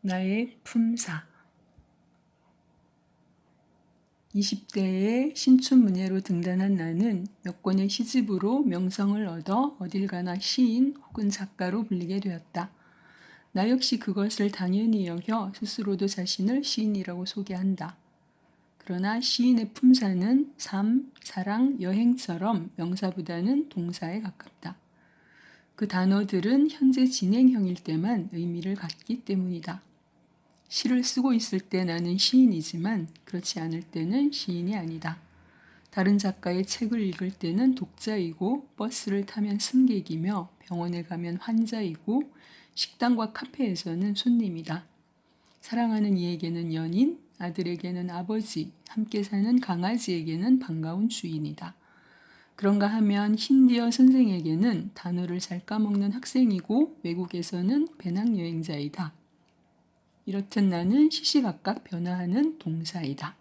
나의 품사. 20대에 신춘문예로 등단한 나는 몇 권의 시집으로 명성을 얻어 어딜 가나 시인 혹은 작가로 불리게 되었다. 나 역시 그것을 당연히 여겨 스스로도 자신을 시인이라고 소개한다. 그러나 시인의 품사는 삶, 사랑, 여행처럼 명사보다는 동사에 가깝다. 그 단어들은 현재 진행형일 때만 의미를 갖기 때문이다. 시를 쓰고 있을 때 나는 시인이지만 그렇지 않을 때는 시인이 아니다. 다른 작가의 책을 읽을 때는 독자이고 버스를 타면 승객이며 병원에 가면 환자이고 식당과 카페에서는 손님이다. 사랑하는 이에게는 연인, 아들에게는 아버지, 함께 사는 강아지에게는 반가운 주인이다. 그런가 하면 힌디어 선생에게는 단어를 잘 까먹는 학생이고 외국에서는 배낭여행자이다. 이렇듯 나는 시시각각 변화하는 동사이다.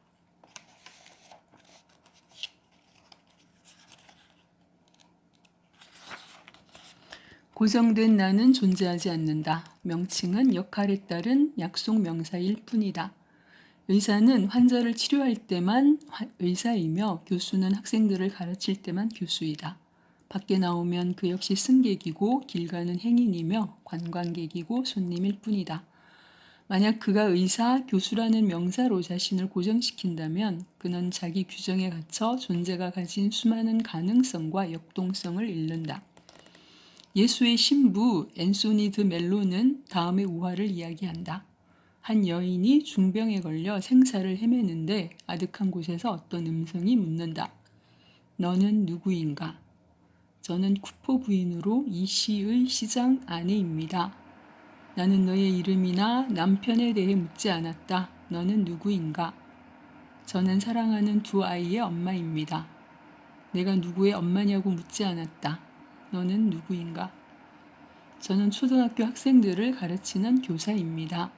고정된 나는 존재하지 않는다. 명칭은 역할에 따른 약속 명사일 뿐이다. 의사는 환자를 치료할 때만 의사이며 교수는 학생들을 가르칠 때만 교수이다. 밖에 나오면 그 역시 승객이고 길 가는 행인이며 관광객이고 손님일 뿐이다. 만약 그가 의사, 교수라는 명사로 자신을 고정시킨다면 그는 자기 규정에 갇혀 존재가 가진 수많은 가능성과 역동성을 잃는다. 예수의 신부 앤소니 드 멜로는 다음의 우화를 이야기한다. 한 여인이 중병에 걸려 생사를 헤매는데 아득한 곳에서 어떤 음성이 묻는다. 너는 누구인가? 저는 쿠퍼 부인으로 이 시의 시장 아내입니다. 나는 너의 이름이나 남편에 대해 묻지 않았다. 너는 누구인가? 저는 사랑하는 두 아이의 엄마입니다. 내가 누구의 엄마냐고 묻지 않았다. 너는 누구인가? 저는 초등학교 학생들을 가르치는 교사입니다.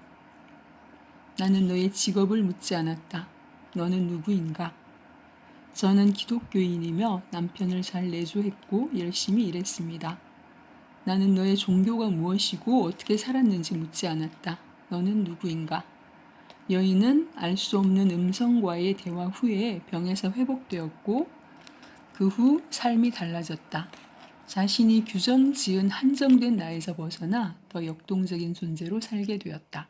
나는 너의 직업을 묻지 않았다. 너는 누구인가? 저는 기독교인이며 남편을 잘 내조했고 열심히 일했습니다. 나는 너의 종교가 무엇이고 어떻게 살았는지 묻지 않았다. 너는 누구인가? 여인은 알 수 없는 음성과의 대화 후에 병에서 회복되었고 그 후 삶이 달라졌다. 자신이 규정 지은 한정된 나에서 벗어나 더 역동적인 존재로 살게 되었다.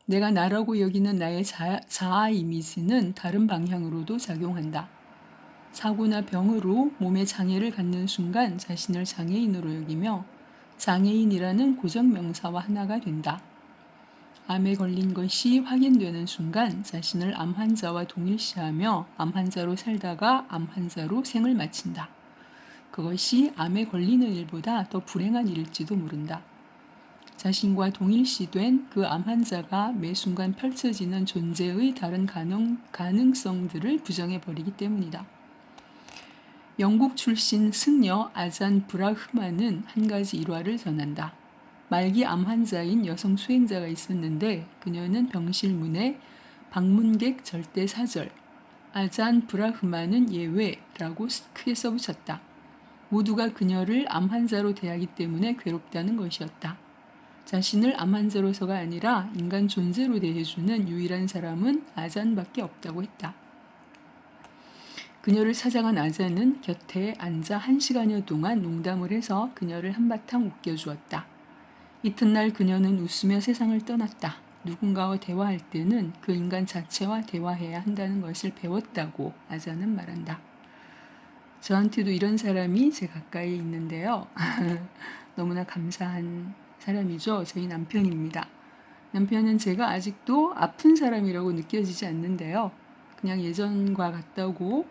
내가 나라고 여기는 나의 자아 이미지는 다른 방향으로도 작용한다. 사고나 병으로 몸에 장애를 갖는 순간 자신을 장애인으로 여기며 장애인이라는 고정명사와 하나가 된다. 암에 걸린 것이 확인되는 순간 자신을 암 환자와 동일시하며 암 환자로 살다가 암 환자로 생을 마친다. 그것이 암에 걸리는 일보다 더 불행한 일일지도 모른다. 자신과 동일시된 그 암 환자가 매 순간 펼쳐지는 존재의 다른 가능성들을 부정해버리기 때문이다. 영국 출신 승려 아잔 브라흐만은 한 가지 일화를 전한다. 말기 암 환자인 여성 수행자가 있었는데 그녀는 병실 문에 방문객 절대 사절, 아잔 브라흐만은 예외라고 크게 써붙였다. 모두가 그녀를 암 환자로 대하기 때문에 괴롭다는 것이었다. 자신을 암 환자로서가 아니라 인간 존재로 대해주는 유일한 사람은 아잔밖에 없다고 했다. 그녀를 찾아간 아잔은 곁에 앉아 1시간여 동안 농담을 해서 그녀를 한바탕 웃겨주었다. 이튿날 그녀는 웃으며 세상을 떠났다. 누군가와 대화할 때는 그 인간 자체와 대화해야 한다는 것을 배웠다고 아잔은 말한다. 저한테도 이런 사람이 제 가까이에 있는데요. 너무나 감사한 사람이죠. 저희 남편입니다. 남편은 제가 아직도 아픈 사람이라고 느껴지지 않는데요. 그냥 예전과 같다고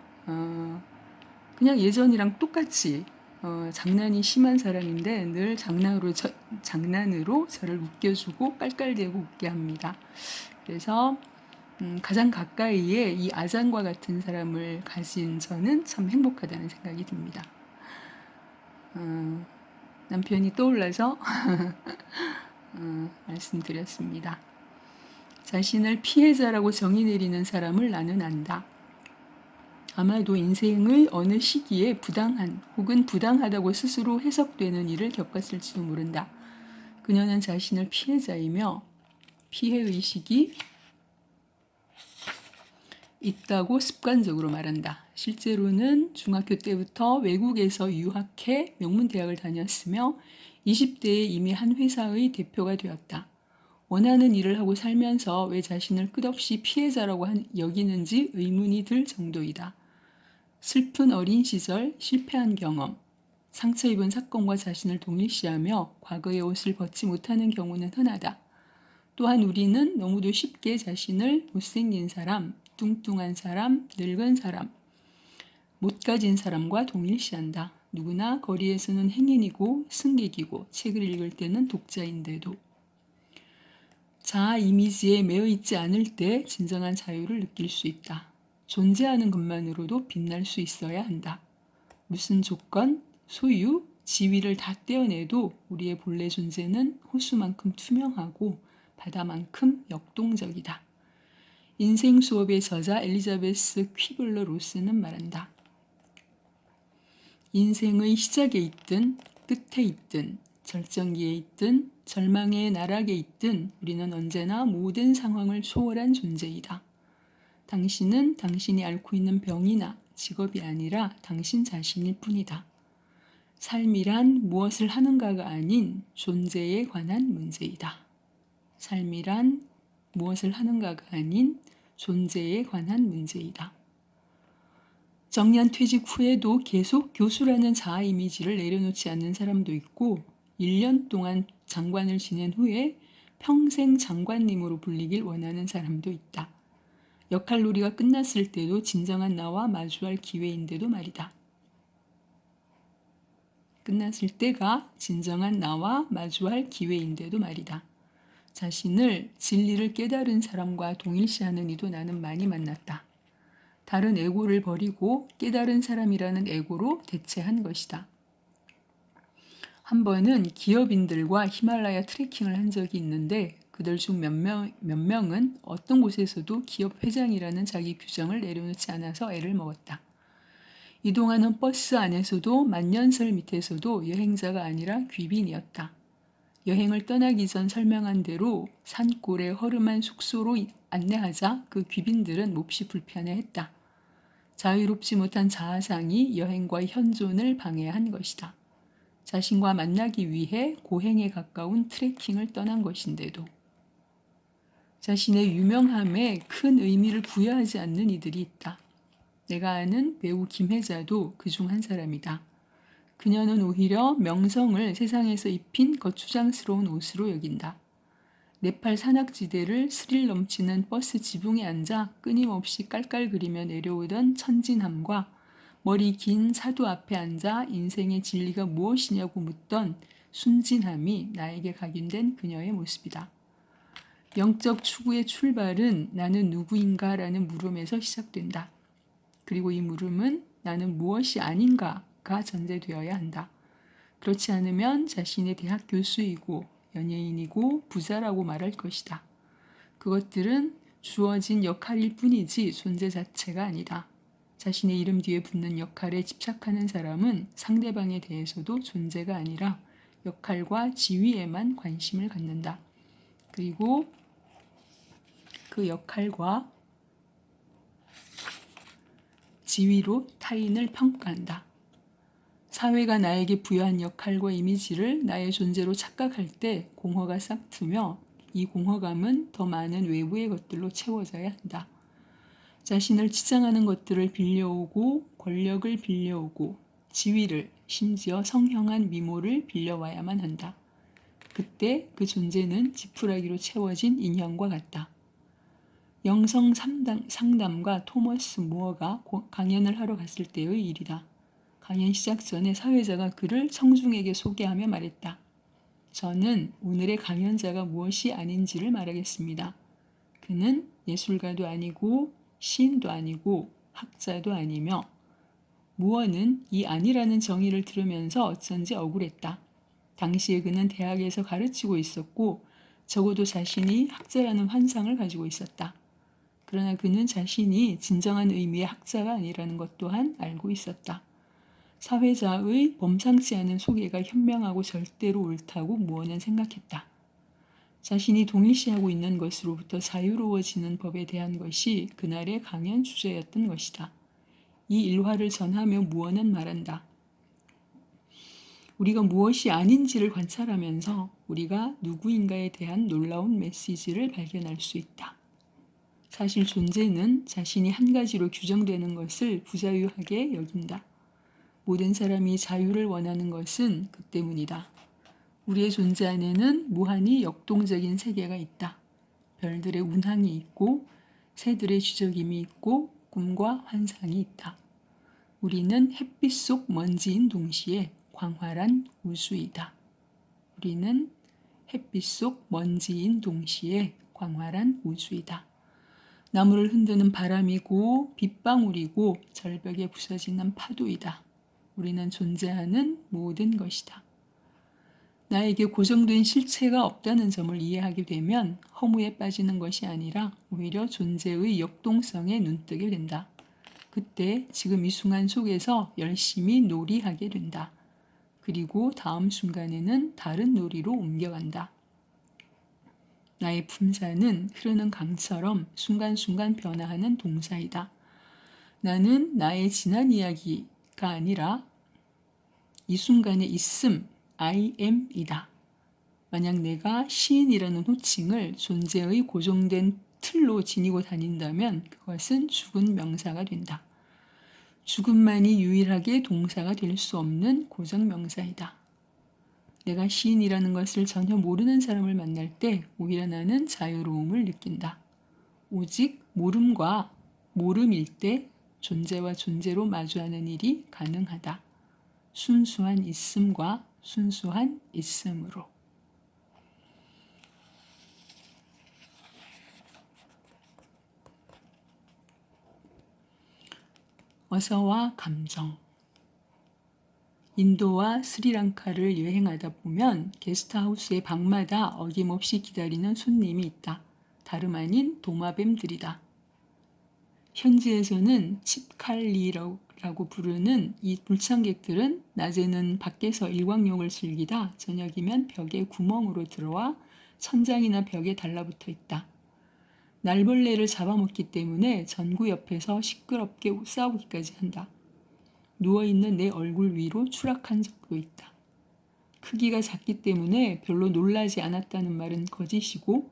그냥 예전이랑 똑같이 장난이 심한 사람인데 늘 장난으로 저를 웃겨주고 깔깔대고 웃게 합니다. 그래서 가장 가까이에 이 아잔과 같은 사람을 가진 저는 참 행복하다는 생각이 듭니다. 남편이 떠올라서 말씀드렸습니다. 자신을 피해자라고 정의 내리는 사람을 나는 안다. 아마도 인생의 어느 시기에 부당한 혹은 부당하다고 스스로 해석되는 일을 겪었을지도 모른다. 그녀는 자신을 피해자이며 피해의식이 있다고 습관적으로 말한다. 실제로는 중학교 때부터 외국에서 유학해 명문대학을 다녔으며 20대에 이미 한 회사의 대표가 되었다. 원하는 일을 하고 살면서 왜 자신을 끝없이 피해자라고 여기는지 의문이 들 정도이다. 슬픈 어린 시절, 실패한 경험, 상처 입은 사건과 자신을 동일시하며 과거의 옷을 벗지 못하는 경우는 흔하다. 또한 우리는 너무도 쉽게 자신을 못생긴 사람, 뚱뚱한 사람, 늙은 사람, 못 가진 사람과 동일시한다. 누구나 거리에서는 행인이고 승객이고 책을 읽을 때는 독자인데도 자아 이미지에 매여 있지 않을 때 진정한 자유를 느낄 수 있다. 존재하는 것만으로도 빛날 수 있어야 한다. 무슨 조건, 소유, 지위를 다 떼어내도 우리의 본래 존재는 호수만큼 투명하고 바다만큼 역동적이다. 인생 수업의 저자 엘리자베스 퀴블러 로스는 말한다. 인생의 시작에 있든 끝에 있든 절정기에 있든 절망의 나락에 있든 우리는 언제나 모든 상황을 초월한 존재이다. 당신은 당신이 앓고 있는 병이나 직업이 아니라 당신 자신일 뿐이다. 삶이란 무엇을 하는가가 아닌 존재에 관한 문제이다. 삶이란 무엇을 하는가가 아닌 존재에 관한 문제이다. 정년 퇴직 후에도 계속 교수라는 자아 이미지를 내려놓지 않는 사람도 있고 1년 동안 장관을 지낸 후에 평생 장관님으로 불리길 원하는 사람도 있다. 역할놀이가 끝났을 때도 진정한 나와 마주할 기회인데도 말이다. 끝났을 때가 진정한 나와 마주할 기회인데도 말이다. 자신을 진리를 깨달은 사람과 동일시하는 이도 나는 많이 만났다. 다른 에고를 버리고 깨달은 사람이라는 에고로 대체한 것이다. 한 번은 기업인들과 히말라야 트레킹을 한 적이 있는데 그들 중 몇 명은 어떤 곳에서도 기업 회장이라는 자기 규정을 내려놓지 않아서 애를 먹었다. 이동하는 버스 안에서도 만년설 밑에서도 여행자가 아니라 귀빈이었다. 여행을 떠나기 전 설명한 대로 산골의 허름한 숙소로 안내하자 그 귀빈들은 몹시 불편해했다. 자유롭지 못한 자아상이 여행과 현존을 방해한 것이다. 자신과 만나기 위해 고행에 가까운 트레킹을 떠난 것인데도 자신의 유명함에 큰 의미를 부여하지 않는 이들이 있다. 내가 아는 배우 김혜자도 그중 한 사람이다. 그녀는 오히려 명성을 세상에서 입힌 거추장스러운 옷으로 여긴다. 네팔 산악지대를 스릴 넘치는 버스 지붕에 앉아 끊임없이 깔깔거리며 내려오던 천진함과 머리 긴 사도 앞에 앉아 인생의 진리가 무엇이냐고 묻던 순진함이 나에게 각인된 그녀의 모습이다. 영적 추구의 출발은 나는 누구인가라는 물음에서 시작된다. 그리고 이 물음은 나는 무엇이 아닌가가 전제되어야 한다. 그렇지 않으면 자신의 대학 교수이고 연예인이고 부자라고 말할 것이다. 그것들은 주어진 역할일 뿐이지 존재 자체가 아니다. 자신의 이름 뒤에 붙는 역할에 집착하는 사람은 상대방에 대해서도 존재가 아니라 역할과 지위에만 관심을 갖는다. 그리고 그 역할과 지위로 타인을 평가한다. 사회가 나에게 부여한 역할과 이미지를 나의 존재로 착각할 때 공허가 싹트며 이 공허감은 더 많은 외부의 것들로 채워져야 한다. 자신을 치장하는 것들을 빌려오고 권력을 빌려오고 지위를 심지어 성형한 미모를 빌려와야만 한다. 그때 그 존재는 지푸라기로 채워진 인형과 같다. 영성 상담가 토머스 무어가 강연을 하러 갔을 때의 일이다. 강연 시작 전에 사회자가 그를 청중에게 소개하며 말했다. 저는 오늘의 강연자가 무엇이 아닌지를 말하겠습니다. 그는 예술가도 아니고 시인도 아니고 학자도 아니며 무어는 이 아니라는 정의를 들으면서 어쩐지 억울했다. 당시에 그는 대학에서 가르치고 있었고 적어도 자신이 학자라는 환상을 가지고 있었다. 그러나 그는 자신이 진정한 의미의 학자가 아니라는 것 또한 알고 있었다. 사회자의 범상치 않은 소개가 현명하고 절대로 옳다고 무언은 생각했다. 자신이 동일시하고 있는 것으로부터 자유로워지는 법에 대한 것이 그날의 강연 주제였던 것이다. 이 일화를 전하며 무언은 말한다. 우리가 무엇이 아닌지를 관찰하면서 우리가 누구인가에 대한 놀라운 메시지를 발견할 수 있다. 사실 존재는 자신이 한 가지로 규정되는 것을 부자유하게 여긴다. 모든 사람이 자유를 원하는 것은 그 때문이다. 우리의 존재 안에는 무한히 역동적인 세계가 있다. 별들의 운항이 있고 새들의 쥐적임이 있고 꿈과 환상이 있다. 우리는 햇빛 속 먼지인 동시에 광활한 우주이다. 우리는 햇빛 속 먼지인 동시에 광활한 우주이다. 나무를 흔드는 바람이고 빗방울이고 절벽에 부서지는 파도이다. 우리는 존재하는 모든 것이다. 나에게 고정된 실체가 없다는 점을 이해하게 되면 허무에 빠지는 것이 아니라 오히려 존재의 역동성에 눈뜨게 된다. 그때 지금 이 순간 속에서 열심히 놀이하게 된다. 그리고 다음 순간에는 다른 놀이로 옮겨간다. 나의 품사는 흐르는 강처럼 순간순간 변화하는 동사이다. 나는 나의 지난 이야기가 아니라 이 순간의 있음, I am이다. 만약 내가 시인이라는 호칭을 존재의 고정된 틀로 지니고 다닌다면 그것은 죽은 명사가 된다. 죽음만이 유일하게 동사가 될 수 없는 고정 명사이다. 내가 시인이라는 것을 전혀 모르는 사람을 만날 때 오히려 나는 자유로움을 느낀다. 오직 모름과 모름일 때 존재와 존재로 마주하는 일이 가능하다. 순수한 있음과 순수한 있음으로. 어서와 감정. 인도와 스리랑카를 여행하다 보면 게스트하우스의 방마다 어김없이 기다리는 손님이 있다. 다름 아닌 도마뱀들이다. 현지에서는 칩칼리라고 부르는 이 불청객들은 낮에는 밖에서 일광욕을 즐기다 저녁이면 벽에 구멍으로 들어와 천장이나 벽에 달라붙어 있다. 날벌레를 잡아먹기 때문에 전구 옆에서 시끄럽게 싸우기까지 한다. 누워있는 내 얼굴 위로 추락한 적도 있다. 크기가 작기 때문에 별로 놀라지 않았다는 말은 거짓이고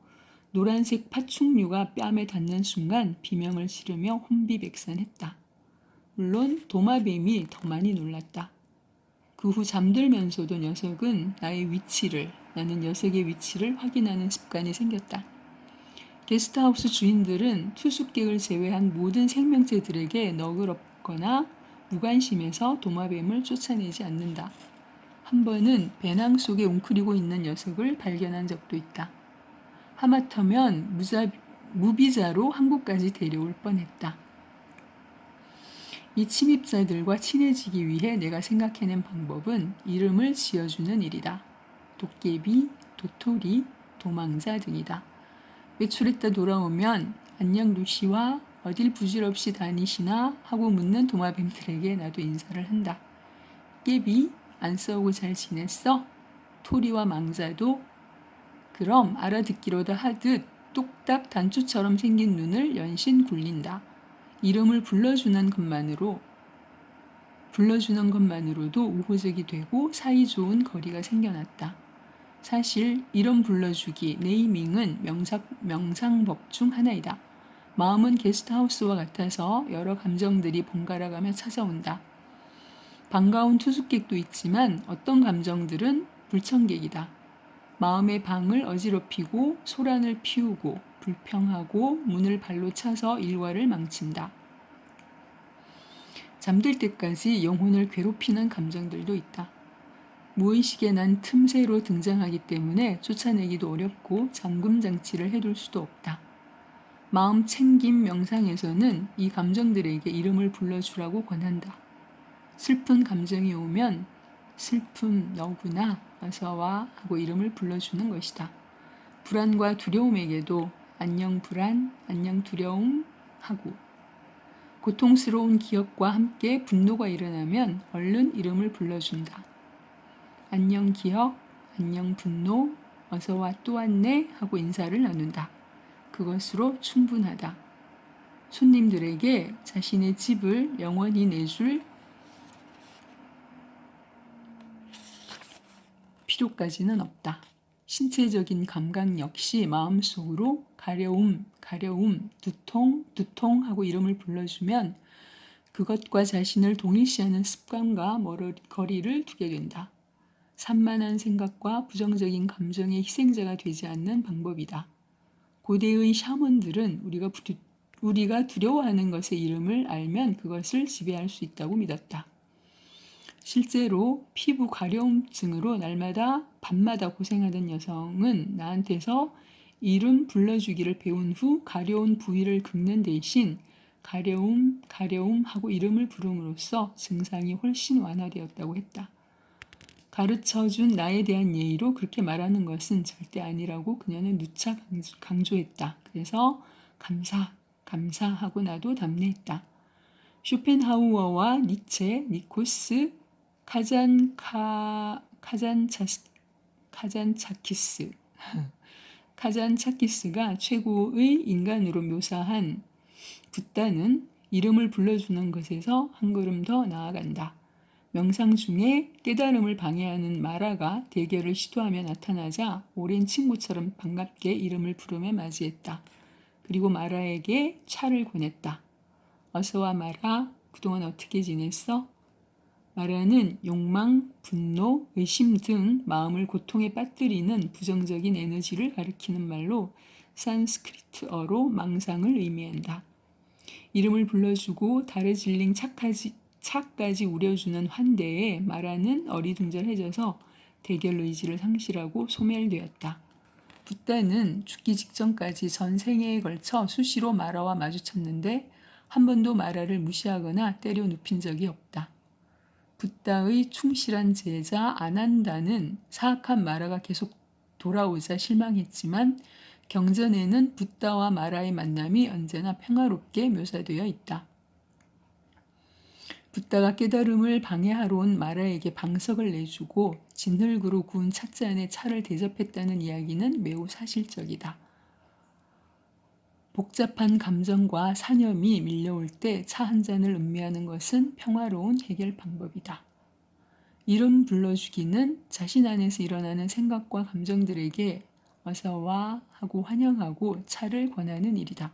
노란색 파충류가 뺨에 닿는 순간 비명을 지르며 혼비백산했다. 물론 도마뱀이 더 많이 놀랐다. 그 후 잠들면서도 녀석은 나는 녀석의 위치를 확인하는 습관이 생겼다. 게스트하우스 주인들은 투숙객을 제외한 모든 생명체들에게 너그럽거나 무관심해서 도마뱀을 쫓아내지 않는다. 한 번은 배낭 속에 웅크리고 있는 녀석을 발견한 적도 있다. 하마터면 무비자로 한국까지 데려올 뻔했다. 이 침입자들과 친해지기 위해 내가 생각해낸 방법은 이름을 지어주는 일이다. 도깨비, 도토리, 도망자 등이다. 외출했다 돌아오면 안녕 루시와 어딜 부질없이 다니시나 하고 묻는 도마뱀들에게 나도 인사를 한다. 깨비, 안 싸우고 잘 지냈어? 토리와 망자도 그럼 알아듣기로다 하듯 뚝딱 단추처럼 생긴 눈을 연신 굴린다. 이름을 불러주는 것만으로도 우호적이 되고 사이좋은 거리가 생겨났다. 사실 이름 불러주기, 네이밍은 명상법 중 하나이다. 마음은 게스트하우스와 같아서 여러 감정들이 번갈아가며 찾아온다. 반가운 투숙객도 있지만 어떤 감정들은 불청객이다. 마음의 방을 어지럽히고 소란을 피우고 불평하고 문을 발로 차서 일과를 망친다. 잠들 때까지 영혼을 괴롭히는 감정들도 있다. 무의식에 난 틈새로 등장하기 때문에 쫓아내기도 어렵고 잠금 장치를 해둘 수도 없다. 마음 챙김 명상에서는 이 감정들에게 이름을 불러주라고 권한다. 슬픈 감정이 오면 슬픔 너구나 어서와 하고 이름을 불러주는 것이다. 불안과 두려움에게도 안녕 불안, 안녕 두려움 하고 고통스러운 기억과 함께 분노가 일어나면 얼른 이름을 불러준다. 안녕 기억, 안녕 분노, 어서와 또 왔네 하고 인사를 나눈다. 그것으로 충분하다. 손님들에게 자신의 집을 영원히 내줄 필요까지는 없다. 신체적인 감각 역시 마음속으로 가려움, 가려움, 두통, 두통 하고 이름을 불러주면 그것과 자신을 동일시하는 습관과 거리를 두게 된다. 산만한 생각과 부정적인 감정의 희생자가 되지 않는 방법이다. 고대의 샤먼들은 우리가 두려워하는 것의 이름을 알면 그것을 지배할 수 있다고 믿었다. 실제로 피부 가려움증으로 밤마다 고생하던 여성은 나한테서 이름 불러주기를 배운 후 가려운 부위를 긁는 대신 가려움, 가려움 하고 이름을 부름으로써 증상이 훨씬 완화되었다고 했다. 가르쳐준 나에 대한 예의로 그렇게 말하는 것은 절대 아니라고 그녀는 누차 강조했다. 그래서 감사하고 나도 답례했다. 쇼펜하우어와 니체, 니코스, 카잔차키스가 최고의 인간으로 묘사한 붓다는 이름을 불러주는 것에서 한 걸음 더 나아간다. 명상 중에 깨달음을 방해하는 마라가 대결을 시도하며 나타나자 오랜 친구처럼 반갑게 이름을 부르며 맞이했다. 그리고 마라에게 차를 권했다. 어서와 마라, 그동안 어떻게 지냈어? 마라는 욕망, 분노, 의심 등 마음을 고통에 빠뜨리는 부정적인 에너지를 가리키는 말로 산스크리트어로 망상을 의미한다. 이름을 불러주고 다르질링 차까지 우려주는 환대에 마라는 어리둥절해져서 대결 의지를 상실하고 소멸되었다. 붓다는 죽기 직전까지 전생애에 걸쳐 수시로 마라와 마주쳤는데 한 번도 마라를 무시하거나 때려 눕힌 적이 없다. 붓다의 충실한 제자 아난다는 사악한 마라가 계속 돌아오자 실망했지만 경전에는 붓다와 마라의 만남이 언제나 평화롭게 묘사되어 있다. 붓다가 깨달음을 방해하러 온 마라에게 방석을 내주고 진흙으로 구운 찻잔에 차를 대접했다는 이야기는 매우 사실적이다. 복잡한 감정과 사념이 밀려올 때 차 한 잔을 음미하는 것은 평화로운 해결 방법이다. 이름 불러주기는 자신 안에서 일어나는 생각과 감정들에게 어서와 하고 환영하고 차를 권하는 일이다.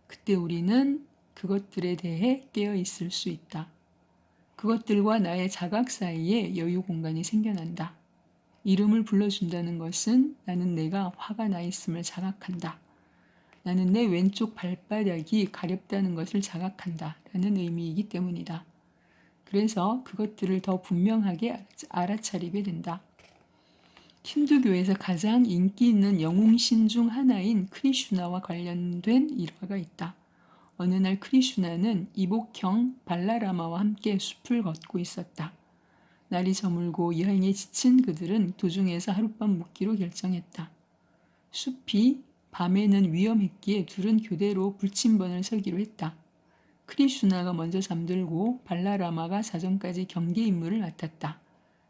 그때 우리는 그것들에 대해 깨어 있을 수 있다. 그것들과 나의 자각 사이에 여유 공간이 생겨난다. 이름을 불러준다는 것은 나는 내가 화가 나 있음을 자각한다. 나는 내 왼쪽 발바닥이 가렵다는 것을 자각한다. 라는 의미이기 때문이다. 그래서 그것들을 더 분명하게 알아차리게 된다. 힌두교에서 가장 인기 있는 영웅신 중 하나인 크리슈나와 관련된 일화가 있다. 어느 날 크리슈나는 이복형 발라라마와 함께 숲을 걷고 있었다. 날이 저물고 여행에 지친 그들은 도중에서 하룻밤 묵기로 결정했다. 숲이 밤에는 위험했기에 둘은 교대로 불침번을 서기로 했다. 크리슈나가 먼저 잠들고 발라라마가 자정까지 경계 임무를 맡았다.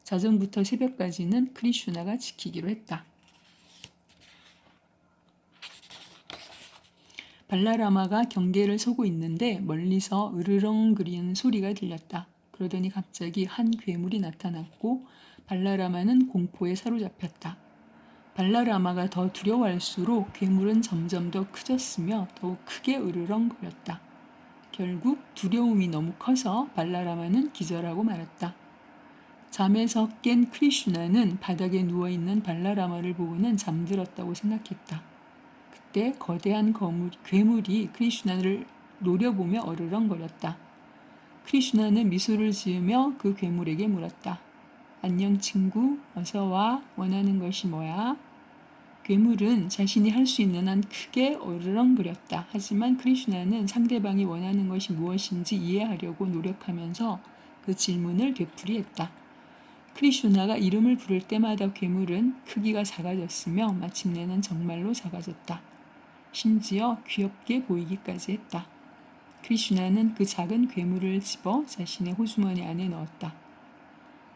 자정부터 새벽까지는 크리슈나가 지키기로 했다. 발라라마가 경계를 서고 있는데 멀리서 으르렁거리는 소리가 들렸다. 그러더니 갑자기 한 괴물이 나타났고 발라라마는 공포에 사로잡혔다. 발라라마가 더 두려워할수록 괴물은 점점 더 커졌으며 더욱 크게 으르렁거렸다. 결국 두려움이 너무 커서 발라라마는 기절하고 말았다. 잠에서 깬 크리슈나는 바닥에 누워있는 발라라마를 보고는 잠들었다고 생각했다. 그때 거대한 괴물이 크리슈나를 노려보며 어르렁거렸다. 크리슈나는 미소를 지으며 그 괴물에게 물었다. 안녕 친구, 어서 와. 원하는 것이 뭐야? 괴물은 자신이 할 수 있는 한 크게 어르렁거렸다. 하지만 크리슈나는 상대방이 원하는 것이 무엇인지 이해하려고 노력하면서 그 질문을 되풀이했다. 크리슈나가 이름을 부를 때마다 괴물은 크기가 작아졌으며 마침내는 정말로 작아졌다. 심지어 귀엽게 보이기까지 했다. 크리슈나는 그 작은 괴물을 집어 자신의 호주머니 안에 넣었다.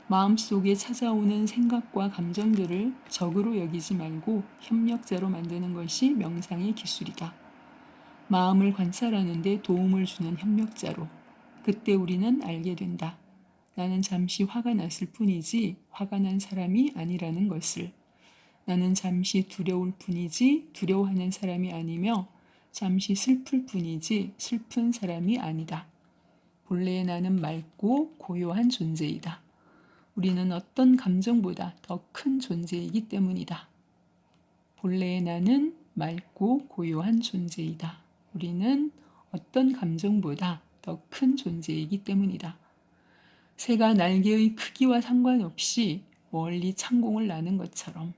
마음속에 찾아오는 생각과 감정들을 적으로 여기지 말고 협력자로 만드는 것이 명상의 기술이다. 마음을 관찰하는데 도움을 주는 협력자로. 그때 우리는 알게 된다. 나는 잠시 화가 났을 뿐이지 화가 난 사람이 아니라는 것을. 나는 잠시 두려울 뿐이지 두려워하는 사람이 아니며 잠시 슬플 뿐이지 슬픈 사람이 아니다. 본래 나는 맑고 고요한 존재이다. 우리는 어떤 감정보다 더 큰 존재이기 때문이다. 본래의 나는 맑고 고요한 존재이다. 우리는 어떤 감정보다 더 큰 존재이기 때문이다. 새가 날개의 크기와 상관없이 멀리 창공을 나는 것처럼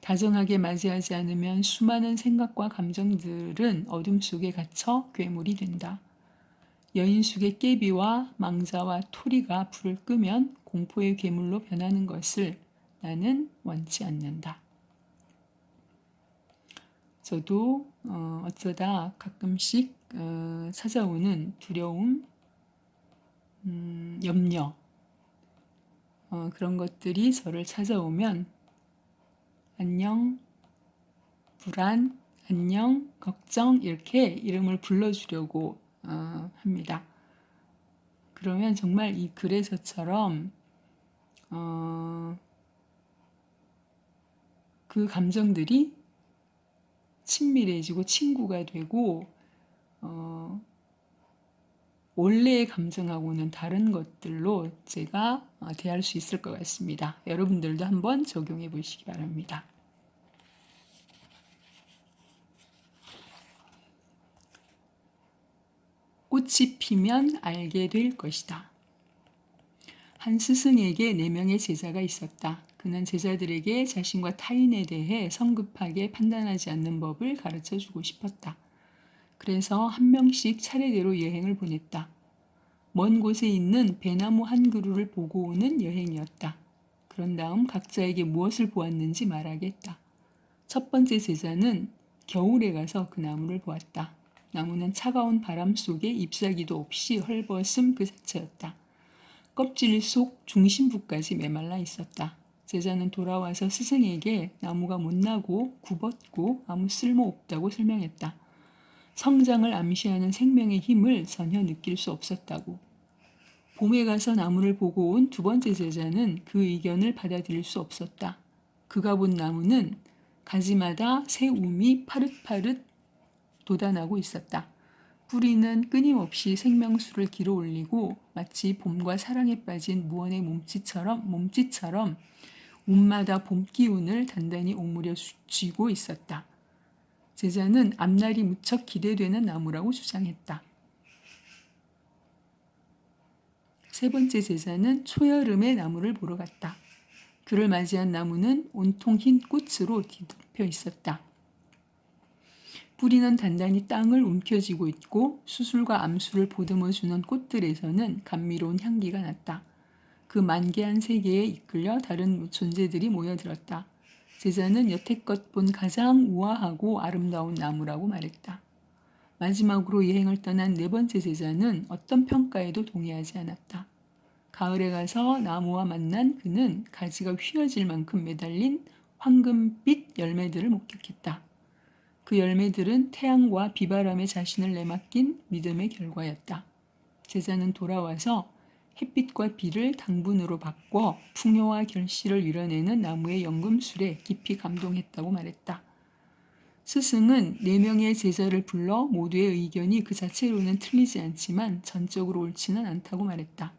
다정하게 맞이하지 않으면 수많은 생각과 감정들은 어둠 속에 갇혀 괴물이 된다. 여인숙의 깨비와 망자와 토리가 불을 끄면 공포의 괴물로 변하는 것을 나는 원치 않는다. 저도 어쩌다 가끔씩 찾아오는 두려움, 염려, 그런 것들이 저를 찾아오면 안녕, 불안, 안녕, 걱정 이렇게 이름을 불러주려고 합니다. 그러면 정말 이 글에서처럼 그 감정들이 친밀해지고 친구가 되고 원래의 감정하고는 다른 것들로 제가 대할 수 있을 것 같습니다. 여러분들도 한번 적용해 보시기 바랍니다. 꽃이 피면 알게 될 것이다. 한 스승에게 4명의 제자가 있었다. 그는 제자들에게 자신과 타인에 대해 성급하게 판단하지 않는 법을 가르쳐주고 싶었다. 그래서 한 명씩 차례대로 여행을 보냈다. 먼 곳에 있는 배나무 한 그루를 보고 오는 여행이었다. 그런 다음 각자에게 무엇을 보았는지 말하겠다. 첫 번째 제자는 겨울에 가서 그 나무를 보았다. 나무는 차가운 바람 속에 잎사귀도 없이 헐벗음 그 자체였다. 껍질 속 중심부까지 메말라 있었다. 제자는 돌아와서 스승에게 나무가 못나고 굽었고 아무 쓸모없다고 설명했다. 성장을 암시하는 생명의 힘을 전혀 느낄 수 없었다고. 봄에 가서 나무를 보고 온 두 번째 제자는 그 의견을 받아들일 수 없었다. 그가 본 나무는 가지마다 새 움이 파릇파릇 돋아나고 있었다. 뿌리는 끊임없이 생명수를 길어올리고 마치 봄과 사랑에 빠진 무언의 몸짓처럼 움마다 봄 기운을 단단히 오므려 쥐고 있었다. 제자는 앞날이 무척 기대되는 나무라고 주장했다. 세 번째 제자는 초여름에 나무를 보러 갔다. 그를 맞이한 나무는 온통 흰 꽃으로 뒤덮여 있었다. 뿌리는 단단히 땅을 움켜쥐고 있고 수술과 암수를 보듬어주는 꽃들에서는 감미로운 향기가 났다. 그 만개한 세계에 이끌려 다른 존재들이 모여들었다. 제자는 여태껏 본 가장 우아하고 아름다운 나무라고 말했다. 마지막으로 여행을 떠난 네 번째 제자는 어떤 평가에도 동의하지 않았다. 가을에 가서 나무와 만난 그는 가지가 휘어질 만큼 매달린 황금빛 열매들을 목격했다. 그 열매들은 태양과 비바람에 자신을 내맡긴 믿음의 결과였다. 제자는 돌아와서 햇빛과 비를 당분으로 바꿔 풍요와 결실을 이뤄내는 나무의 연금술에 깊이 감동했다고 말했다. 스승은 4명의 제자를 불러 모두의 의견이 그 자체로는 틀리지 않지만 전적으로 옳지는 않다고 말했다.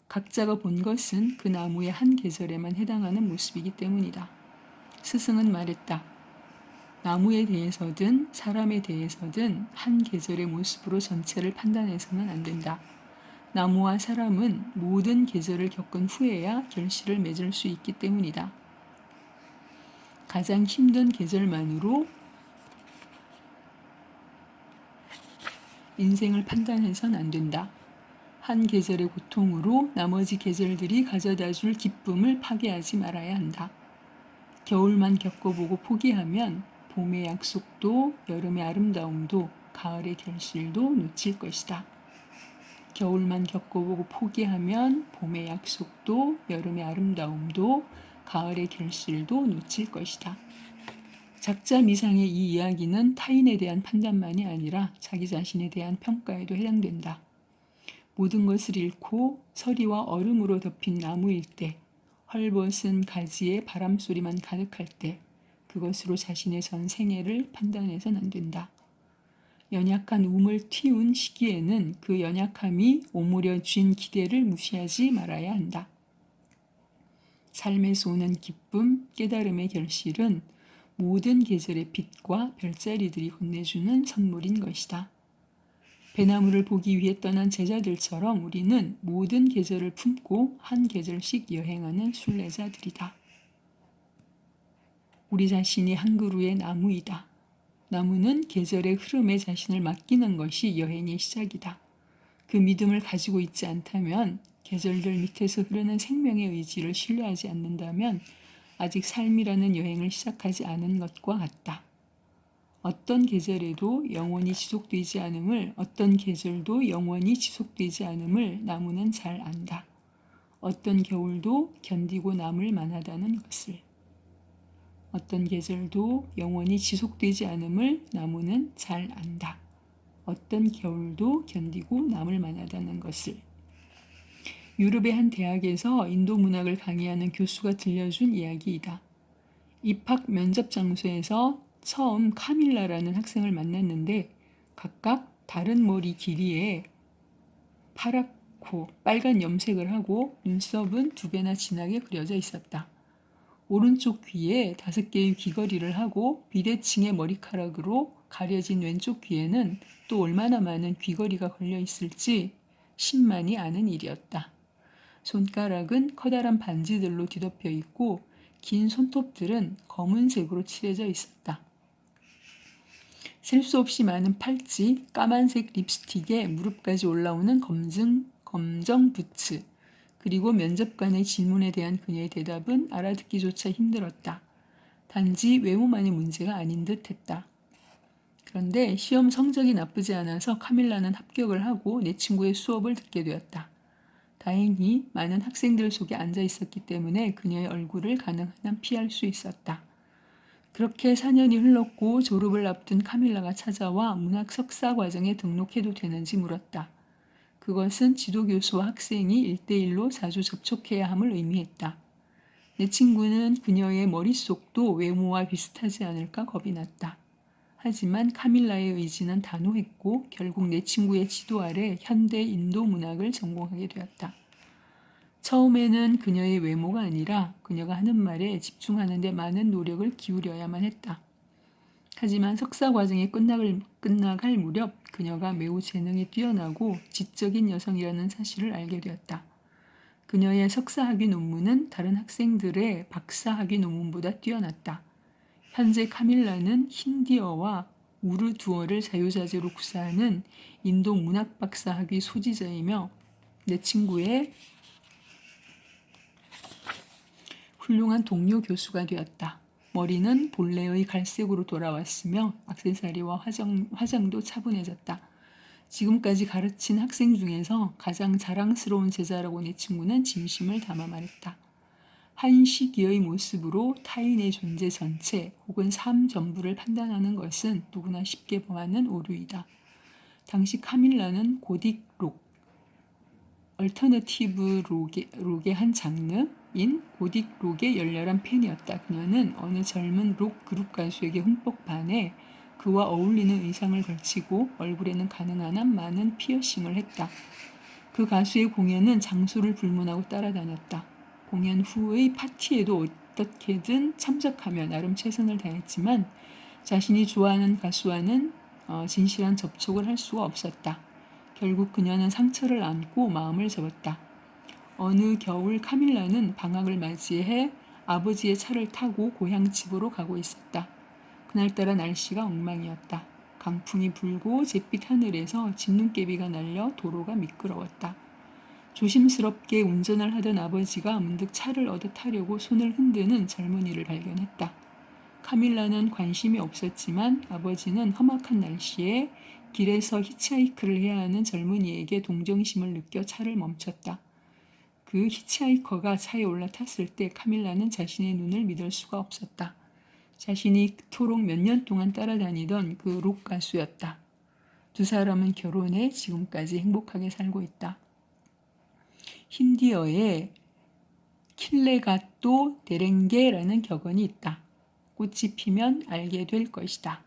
각자가 본 것은 그 나무의 한 계절에만 해당하는 모습이기 때문이다. 스승은 말했다. 나무에 대해서든 사람에 대해서든 한 계절의 모습으로 전체를 판단해서는 안 된다. 나무와 사람은 모든 계절을 겪은 후에야 결실을 맺을 수 있기 때문이다. 가장 힘든 계절만으로 인생을 판단해서는 안 된다. 한 계절의 고통으로 나머지 계절들이 가져다 줄 기쁨을 파괴하지 말아야 한다. 겨울만 겪어보고 포기하면 봄의 약속도 여름의 아름다움도 가을의 결실도 놓칠 것이다. 겨울만 겪어보고 포기하면 봄의 약속도, 여름의 아름다움도, 가을의 결실도 놓칠 것이다. 작자 미상의 이 이야기는 타인에 대한 판단만이 아니라 자기 자신에 대한 평가에도 해당된다. 모든 것을 잃고 서리와 얼음으로 덮인 나무일 때, 헐벗은 가지에 바람소리만 가득할 때, 그것으로 자신의 전 생애를 판단해서는 안 된다. 연약한 움을 틔운 시기에는 그 연약함이 오므려 쥔 기대를 무시하지 말아야 한다. 삶에서 오는 기쁨, 깨달음의 결실은 모든 계절의 빛과 별자리들이 건네주는 선물인 것이다. 배나무를 보기 위해 떠난 제자들처럼 우리는 모든 계절을 품고 한 계절씩 여행하는 순례자들이다. 우리 자신이 한 그루의 나무이다. 나무는 계절의 흐름에 자신을 맡기는 것이 여행의 시작이다. 그 믿음을 가지고 있지 않다면, 계절들 밑에서 흐르는 생명의 의지를 신뢰하지 않는다면 아직 삶이라는 여행을 시작하지 않은 것과 같다. 어떤 계절에도 영원히 지속되지 않음을, 어떤 계절도 영원히 지속되지 않음을 나무는 잘 안다. 어떤 겨울도 견디고 남을 만하다는 것을. 어떤 계절도 영원히 지속되지 않음을 나무는 잘 안다. 어떤 겨울도 견디고 남을 만하다는 것을. 유럽의 한 대학에서 인도 문학을 강의하는 교수가 들려준 이야기이다. 입학 면접 장소에서 처음 카밀라라는 학생을 만났는데 각각 다른 머리 길이에 파랗고 빨간 염색을 하고 눈썹은 2배나 진하게 그려져 있었다. 오른쪽 귀에 5개의 귀걸이를 하고 비대칭의 머리카락으로 가려진 왼쪽 귀에는 또 얼마나 많은 귀걸이가 걸려 있을지 10만이 아는 일이었다. 손가락은 커다란 반지들로 뒤덮여 있고 긴 손톱들은 검은색으로 칠해져 있었다. 셀 수 없이 많은 팔찌, 까만색 립스틱에 무릎까지 올라오는 검정 부츠, 그리고 면접관의 질문에 대한 그녀의 대답은 알아듣기조차 힘들었다. 단지 외모만이 문제가 아닌 듯 했다. 그런데 시험 성적이 나쁘지 않아서 카밀라는 합격을 하고 내 친구의 수업을 듣게 되었다. 다행히 많은 학생들 속에 앉아 있었기 때문에 그녀의 얼굴을 가능한 한 피할 수 있었다. 그렇게 4년이 흘렀고 졸업을 앞둔 카밀라가 찾아와 문학 석사 과정에 등록해도 되는지 물었다. 그것은 지도교수와 학생이 1대1로 자주 접촉해야 함을 의미했다. 내 친구는 그녀의 머릿속도 외모와 비슷하지 않을까 겁이 났다. 하지만 카밀라의 의지는 단호했고 결국 내 친구의 지도 아래 현대 인도 문학을 전공하게 되었다. 처음에는 그녀의 외모가 아니라 그녀가 하는 말에 집중하는 데 많은 노력을 기울여야만 했다. 하지만 석사 과정이 끝나갈 무렵 그녀가 매우 재능이 뛰어나고 지적인 여성이라는 사실을 알게 되었다. 그녀의 석사학위 논문은 다른 학생들의 박사학위 논문보다 뛰어났다. 현재 카밀라는 힌디어와 우르두어를 자유자재로 구사하는 인도 문학 박사학위 소지자이며 내 친구의 훌륭한 동료 교수가 되었다. 머리는 본래의 갈색으로 돌아왔으며 액세서리와 화장도 차분해졌다. 지금까지 가르친 학생 중에서 가장 자랑스러운 제자라고 내 친구는 진심을 담아 말했다. 한 시기의 모습으로 타인의 존재 전체 혹은 삶 전부를 판단하는 것은 누구나 쉽게 범하는 오류이다. 당시 카밀라는 고딕 록, 얼터너티브 록의 한 장르인 고딕 록의 열렬한 팬이었다. 그녀는 어느 젊은 록 그룹 가수에게 흠뻑 반해 그와 어울리는 의상을 걸치고 얼굴에는 가능한 한 많은 피어싱을 했다. 그 가수의 공연은 장소를 불문하고 따라다녔다. 공연 후의 파티에도 어떻게든 참석하며 나름 최선을 다했지만 자신이 좋아하는 가수와는 진실한 접촉을 할 수가 없었다. 결국 그녀는 상처를 안고 마음을 접었다. 어느 겨울 카밀라는 방학을 맞이해 아버지의 차를 타고 고향 집으로 가고 있었다. 그날따라 날씨가 엉망이었다. 강풍이 불고 잿빛 하늘에서 진눈깨비가 날려 도로가 미끄러웠다. 조심스럽게 운전을 하던 아버지가 문득 차를 얻어 타려고 손을 흔드는 젊은이를 발견했다. 카밀라는 관심이 없었지만 아버지는 험악한 날씨에 길에서 히치하이크를 해야 하는 젊은이에게 동정심을 느껴 차를 멈췄다. 그 히치하이커가 차에 올라탔을 때 카밀라는 자신의 눈을 믿을 수가 없었다. 자신이 그토록 몇 년 동안 따라다니던 그 록 가수였다. 두 사람은 결혼해 지금까지 행복하게 살고 있다. 힌디어에 킬레가또 데렝게라는 격언이 있다. 꽃이 피면 알게 될 것이다.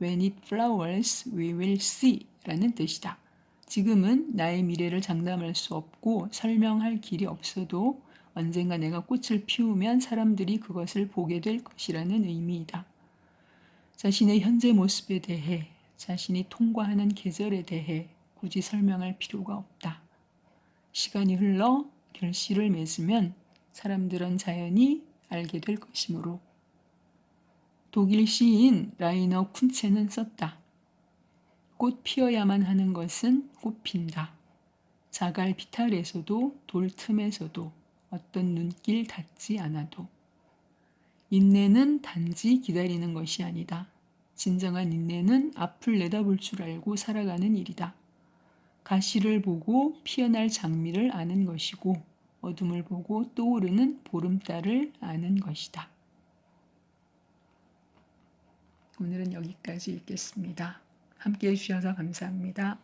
When it flowers, we will see 라는 뜻이다. 지금은 나의 미래를 장담할 수 없고 설명할 길이 없어도 언젠가 내가 꽃을 피우면 사람들이 그것을 보게 될 것이라는 의미이다. 자신의 현재 모습에 대해, 자신이 통과하는 계절에 대해 굳이 설명할 필요가 없다. 시간이 흘러 결실을 맺으면 사람들은 자연히 알게 될 것이므로. 독일 시인 라이너 쿤체는 썼다. 꽃 피어야만 하는 것은 꽃 핀다. 자갈 비탈에서도 돌 틈에서도 어떤 눈길 닿지 않아도. 인내는 단지 기다리는 것이 아니다. 진정한 인내는 앞을 내다볼 줄 알고 살아가는 일이다. 가시를 보고 피어날 장미를 아는 것이고 어둠을 보고 떠오르는 보름달을 아는 것이다. 오늘은 여기까지 읽겠습니다. 함께해 주셔서 감사합니다.